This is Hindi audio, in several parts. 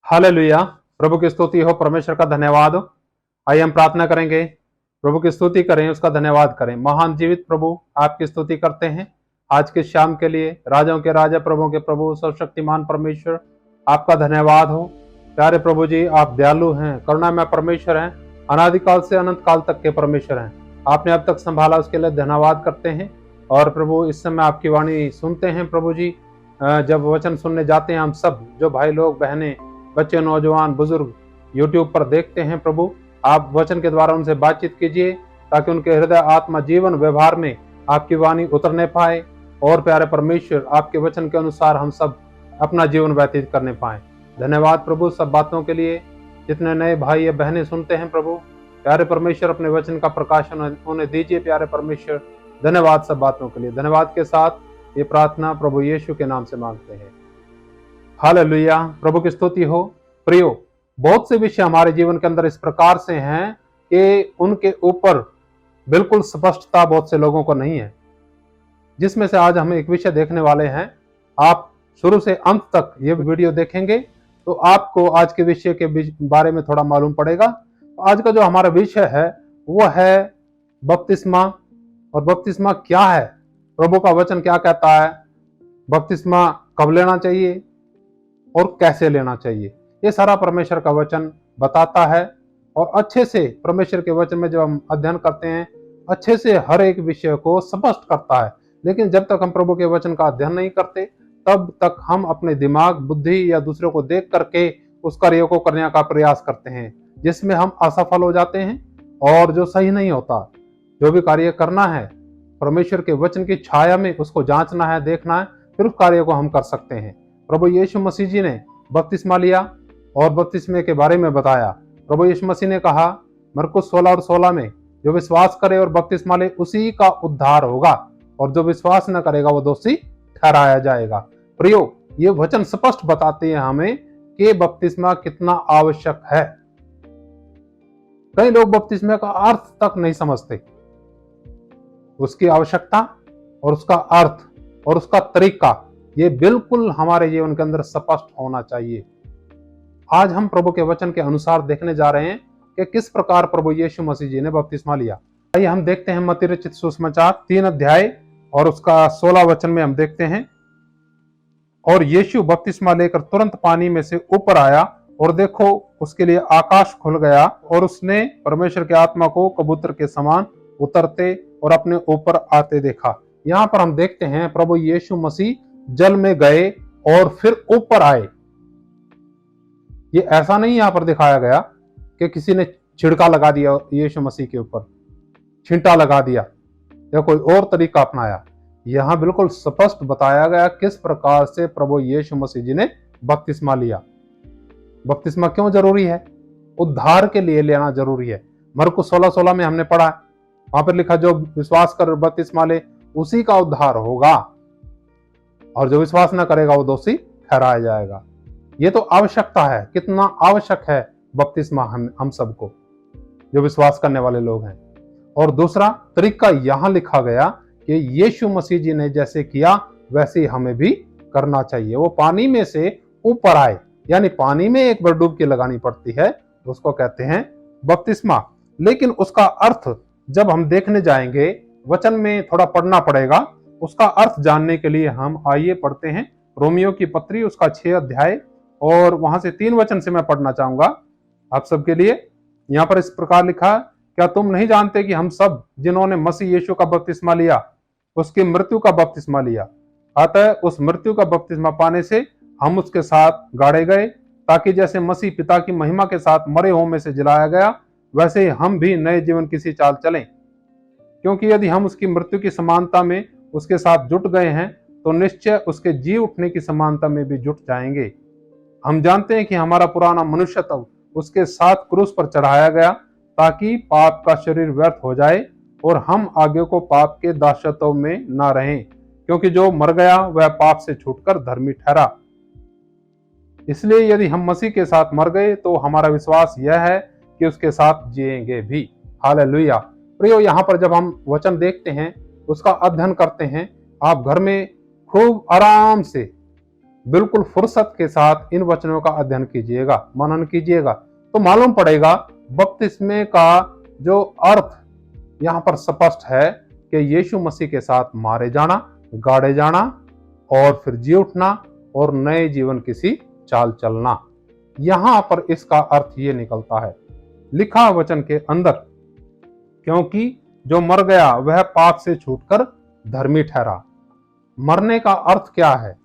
हालेलुया। प्रभु की स्तुति हो, परमेश्वर का धन्यवाद हो। आइए हम प्रार्थना करेंगे, प्रभु की स्तुति करें, उसका धन्यवाद करें। महान जीवित प्रभु, आपकी स्तुति करते हैं आज के शाम के लिए। राजाओं के राजा, प्रभु के प्रभु, सर्वशक्तिमान परमेश्वर, आपका धन्यवाद हो। प्यारे प्रभु जी, आप दयालु हैं, करुणामय परमेश्वर हैं, अनादिकाल से अनंत काल तक के परमेश्वर हैं। आपने अब तक संभाला, उसके लिए धन्यवाद करते हैं। और प्रभु, इस समय आपकी वाणी सुनते हैं प्रभु जी। जब वचन सुनने जाते हैं, हम सब जो भाई लोग, बहनें, बच्चे, नौजवान, बुजुर्ग यूट्यूब पर देखते हैं, प्रभु आप वचन के द्वारा उनसे बातचीत कीजिए, ताकि उनके हृदय, आत्मा, जीवन, व्यवहार में आपकी वाणी उतरने पाए। और प्यारे परमेश्वर, आपके वचन के अनुसार हम सब अपना जीवन व्यतीत करने पाए। धन्यवाद प्रभु सब बातों के लिए। जितने नए भाई या बहनें सुनते हैं प्रभु, प्यारे परमेश्वर, अपने वचन का प्रकाशन उन्हें दीजिए। प्यारे परमेश्वर, धन्यवाद सब बातों के लिए। धन्यवाद के साथ ये प्रार्थना प्रभु यीशु के नाम से मांगते हैं, हालेलुया। प्रभु की स्तुति हो। प्रियो, बहुत से विषय हमारे जीवन के अंदर इस प्रकार से हैं कि उनके ऊपर बिल्कुल स्पष्टता बहुत से लोगों को नहीं है, जिसमें से आज हम एक विषय देखने वाले हैं। आप शुरू से अंत तक ये वीडियो देखेंगे तो आपको आज के विषय के बारे में थोड़ा मालूम पड़ेगा। आज का जो हमारा विषय है वो है बपतिस्मा। और बपतिस्मा क्या है, प्रभु का वचन क्या कहता है, बपतिस्मा कब लेना चाहिए और कैसे लेना चाहिए, ये सारा परमेश्वर का वचन बताता है। और अच्छे से परमेश्वर के वचन में जब हम अध्ययन करते हैं, अच्छे से हर एक विषय को स्पष्ट करता है। लेकिन जब तक हम प्रभु के वचन का अध्ययन नहीं करते, तब तक हम अपने दिमाग, बुद्धि या दूसरों को देख करके उस कार्य को करने का प्रयास करते हैं, जिसमें हम असफल हो जाते हैं और जो सही नहीं होता। जो भी कार्य करना है, परमेश्वर के वचन की छाया में उसको जांचना है, देखना है, फिर उस कार्य को हम कर सकते हैं। प्रभु यीशु मसीह जी ने बपतिस्मा लिया और बपतिस्मे के बारे में बताया। प्रभु यीशु मसीह ने कहा मरकुस 16 और 16 में, जो विश्वास करे और बपतिस्मा ले उसी का उद्धार होगा, और जो विश्वास न करेगा वो दोषी ठहराया जाएगा। प्रियो, ये वचन स्पष्ट बताते हैं हमें कि बपतिस्मा कितना आवश्यक है। कई लोग बपतिस्मे का अर्थ तक नहीं समझते, उसकी आवश्यकता और उसका अर्थ और उसका तरीका, ये बिल्कुल हमारे जीवन के अंदर स्पष्ट होना चाहिए। आज हम प्रभु के वचन के अनुसार देखने जा रहे हैं कि किस प्रकार प्रभु यीशु मसीह जी ने बपतिस्मा लिया। आइए हम देखते हैं मत्ती रचित सुसमाचार 3 अध्याय और उसका 16 वचन में हम देखते हैं। और यीशु बपतिस्मा लेकर तुरंत पानी में से ऊपर आया, और देखो उसके लिए आकाश खुल गया, और उसने परमेश्वर के आत्मा को कबूतर के समान उतरते और अपने ऊपर आते देखा। यहाँ पर हम देखते हैं प्रभु यीशु मसीह जल में गए और फिर ऊपर आए। ये ऐसा नहीं यहाँ पर दिखाया गया कि किसी ने छिड़का लगा दिया यीशु मसीह के ऊपर, छींटा लगा दिया या कोई और तरीका अपनाया। यहाँ बिल्कुल स्पष्ट बताया गया किस प्रकार से प्रभु यीशु मसीह जी ने बपतिस्मा लिया। बपतिस्मा क्यों जरूरी है? उद्धार के लिए लेना जरूरी है। मरकुस 16:16 में हमने पढ़ा, वहां पर लिखा जो विश्वास कर बपतिस्मा ले उसी का उद्धार होगा, और जो विश्वास न करेगा वो दोषी ठहराया जाएगा। ये तो आवश्यकता है, कितना आवश्यक है बपतिस्मा हम सबको, जो विश्वास करने वाले लोग हैं। और दूसरा तरीका यहां लिखा गया कि यीशु मसीह जी ने जैसे किया वैसे ही हमें भी करना चाहिए। वो पानी में से ऊपर आए, यानी पानी में एक बार डुबकी लगानी पड़ती है, उसको कहते हैं बपतिस्मा। लेकिन उसका अर्थ जब हम देखने जाएंगे, वचन में थोड़ा पढ़ना पड़ेगा, उसका अर्थ जानने के लिए हम आइए पढ़ते हैं रोमियो की पत्री, उसका 6 अध्याय, और वहां से 3 वचन से मैं पढ़ना चाहूंगा आप सबके लिए। यहाँ पर इस प्रकार लिखा, क्या तुम नहीं जानते कि हम सब जिन्होंने मसीह यीशु का बपतिस्मा लिया, उसकी मृत्यु का बपतिस्मा लिया, अतः उस मृत्यु का बपतिस्मा पाने से हम उसके साथ गाड़े गए, ताकि जैसे मसीह पिता की महिमा के साथ मरे हुओं में से जिलाया गया, वैसे ही हम भी नए जीवन की सी चाल चलें। क्योंकि यदि हम उसकी मृत्यु की समानता में उसके साथ जुट गए हैं, तो निश्चय उसके जी उठने की समानता में भी जुट जाएंगे। हम जानते हैं कि हमारा पुराना मनुष्यत्व उसके साथ क्रूस पर चढ़ाया गया, ताकि पाप का शरीर व्यर्थ हो जाए और हम आगे को पाप के दासत्व में ना रहें, क्योंकि जो मर गया वह पाप से छूटकर धर्मी ठहरा। इसलिए यदि हम मसीह के साथ मर गए तो हमारा विश्वास यह है कि उसके साथ जिएंगे भी। हालेलुया। प्रियो, यहाँ पर जब हम वचन देखते हैं, उसका अध्ययन करते हैं, आप घर में खूब आराम से बिल्कुल फुर्सत के साथ इन वचनों का अध्ययन कीजिएगा, मनन कीजिएगा, तो मालूम पड़ेगा बपतिस्मे का जो अर्थ यहाँ पर स्पष्ट है कि यीशु मसीह के साथ मारे जाना, गाड़े जाना और फिर जी उठना और नए जीवन किसी चाल चलना। यहां पर इसका अर्थ ये निकलता है लिखा वचन के अंदर, क्योंकि जो मर गया वह पाप से छूटकर धर्मी ठहरा। मरने का अर्थ क्या है?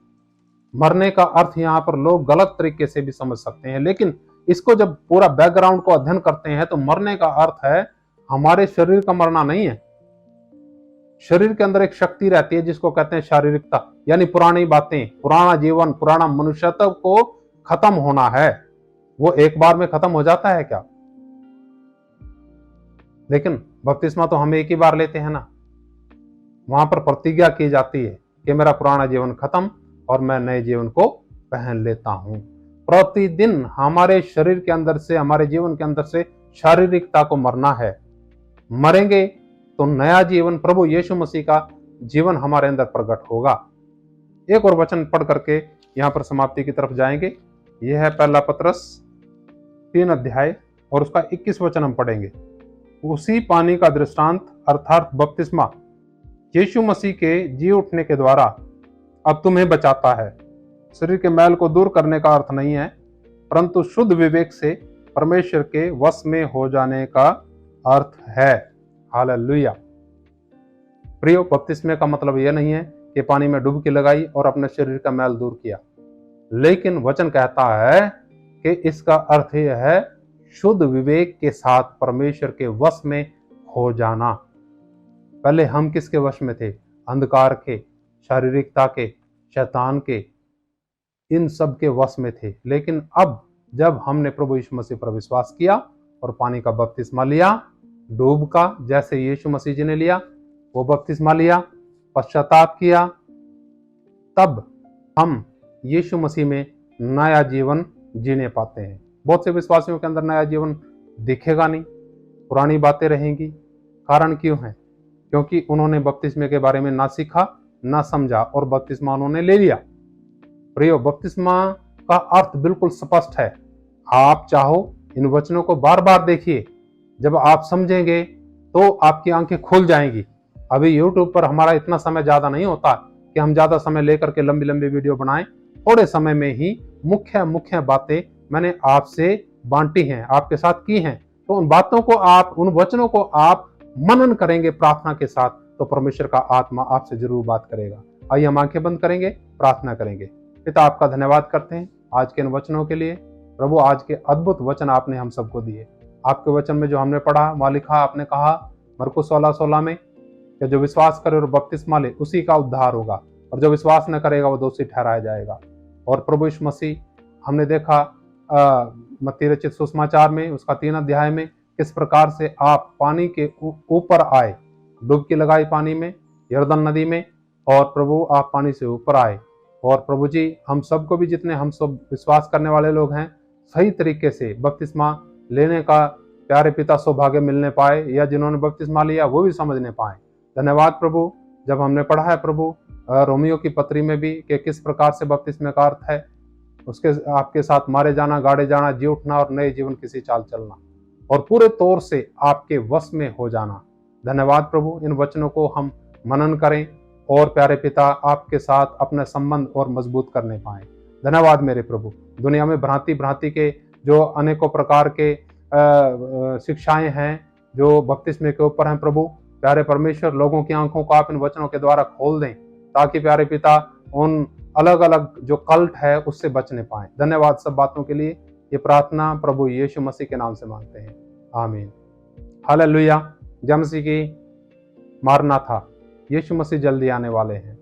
मरने का अर्थ यहाँ पर लोग गलत तरीके से भी समझ सकते हैं, लेकिन इसको जब पूरा बैकग्राउंड को अध्ययन करते हैं तो मरने का अर्थ है हमारे शरीर का मरना नहीं है। शरीर के अंदर एक शक्ति रहती है जिसको कहते हैं शारीरिकता, यानी पुरानी बातें, पुराना जीवन, पुराना मनुष्यत्व को खत्म होना है। वो एक बार में खत्म हो जाता है क्या? लेकिन बपतिस्मा तो हम एक ही बार लेते हैं ना। वहां पर प्रतिज्ञा की जाती है कि मेरा पुराना जीवन खत्म और मैं नए जीवन को पहन लेता हूं। प्रतिदिन हमारे शरीर के अंदर से, हमारे जीवन के अंदर से शारीरिकता को मरना है। मरेंगे तो नया जीवन, प्रभु यीशु मसीह का जीवन हमारे अंदर प्रकट होगा। एक और वचन पढ़ करके यहां पर समाप्ति की तरफ जाएंगे। यह है पहला पतरस 3 अध्याय और उसका 21 वचन हम पढ़ेंगे। उसी पानी का दृष्टांत अर्थात बपतिस्मा यीशु मसीह के जी उठने के द्वारा अब तुम्हें बचाता है। शरीर के मैल को दूर करने का अर्थ नहीं है, परंतु शुद्ध विवेक से परमेश्वर के वश में हो जाने का अर्थ है। हालेलुया। प्रियो, बपतिस्मे का मतलब यह नहीं है कि पानी में डुबकी लगाई और अपने शरीर का मैल दूर किया, लेकिन वचन कहता है कि इसका अर्थ यह है शुद्ध विवेक के साथ परमेश्वर के वश में हो जाना। पहले हम किसके वश में थे? अंधकार के, शारीरिकता के, शैतान के, इन सब के वश में थे। लेकिन अब जब हमने प्रभु यीशु मसीह पर विश्वास किया और पानी का बपतिस्मा लिया, डूब का जैसे यीशु मसीह जी ने लिया वो बपतिस्मा लिया, पश्चाताप किया, तब हम यीशु मसीह में नया जीवन जीने पाते हैं। बहुत से विश्वासियों के अंदर नया जीवन दिखेगा नहीं, पुरानी बातें रहेंगी। कारण क्यों है? क्योंकि उन्होंने बपतिस्मे के बारे में ना सीखा, ना समझा और बपतिस्मा उन्होंने ले लिया। प्रियो, बपतिस्मा का अर्थ बिल्कुल स्पष्ट है। आप चाहो इन वचनों को बार बार देखिए, जब आप समझेंगे तो आपकी आंखें खुल जाएंगी। अभी YouTube पर हमारा इतना समय ज्यादा नहीं होता कि हम ज्यादा समय लेकर के लंबी लंबी वीडियो बनाएं। थोड़े समय में ही मुख्य मुख्य बातें मैंने आपसे बांटी हैं, आपके साथ की हैं। तो उन बातों को आप, उन वचनों को आप मनन करेंगे प्रार्थना के साथ, तो परमेश्वर का आत्मा आपसे जरूर बात करेगा। आइए हम आंखें बंद करेंगे, प्रार्थना करेंगे। पिता, आपका धन्यवाद करते हैं आज के इन वचनों के लिए। प्रभु, आज के अद्भुत वचन आपने हम सबको दिए। आपके वचन में जो हमने पढ़ा, वहां लिखा, आपने कहा मरकुस 16:16 में कि जो विश्वास करे और बपतिस्मा ले उसी का उद्धार होगा, और जो विश्वास न करेगा वो दोषी ठहराया जाएगा। और प्रभु यीशु मसीह, हमने देखा मत्ती रचित सुसमाचार में उसका 3 अध्याय में किस प्रकार से आप पानी के ऊपर आए, डुबकी लगाई पानी में, यरदन नदी में, और प्रभु आप पानी से ऊपर आए। और प्रभु जी, हम सबको भी, जितने हम सब विश्वास करने वाले लोग हैं, सही तरीके से बपतिस्मा लेने का प्यारे पिता सौभाग्य मिलने पाए, या जिन्होंने बपतिस्मा लिया वो भी समझने पाए। धन्यवाद प्रभु। जब हमने पढ़ा है प्रभु रोमियो की पत्री में भी कि किस प्रकार से बपतिस्मे का अर्थ है उसके आपके साथ मारे जाना, गाड़े जाना, जी उठना और नए जीवन किसी चाल चलना, और पूरे तौर से आपके वश में हो जाना। धन्यवाद प्रभु। इन वचनों को हम मनन करें और प्यारे पिता आपके साथ अपने संबंध और मजबूत करने पाएं। धन्यवाद मेरे प्रभु। दुनिया में भ्रांति भ्रांति के जो अनेकों प्रकार के शिक्षाएं हैं जो बपतिस्मे के ऊपर हैं, प्रभु प्यारे परमेश्वर, लोगों की आंखों को आप इन वचनों के द्वारा खोल दें, ताकि प्यारे पिता उन अलग अलग जो कल्ट है उससे बचने पाए। धन्यवाद सब बातों के लिए। ये प्रार्थना प्रभु यीशु मसीह के नाम से मांगते हैं, आमीन। हालेलुया। जय मसीह की। मारना था, यीशु मसीह जल्दी आने वाले हैं।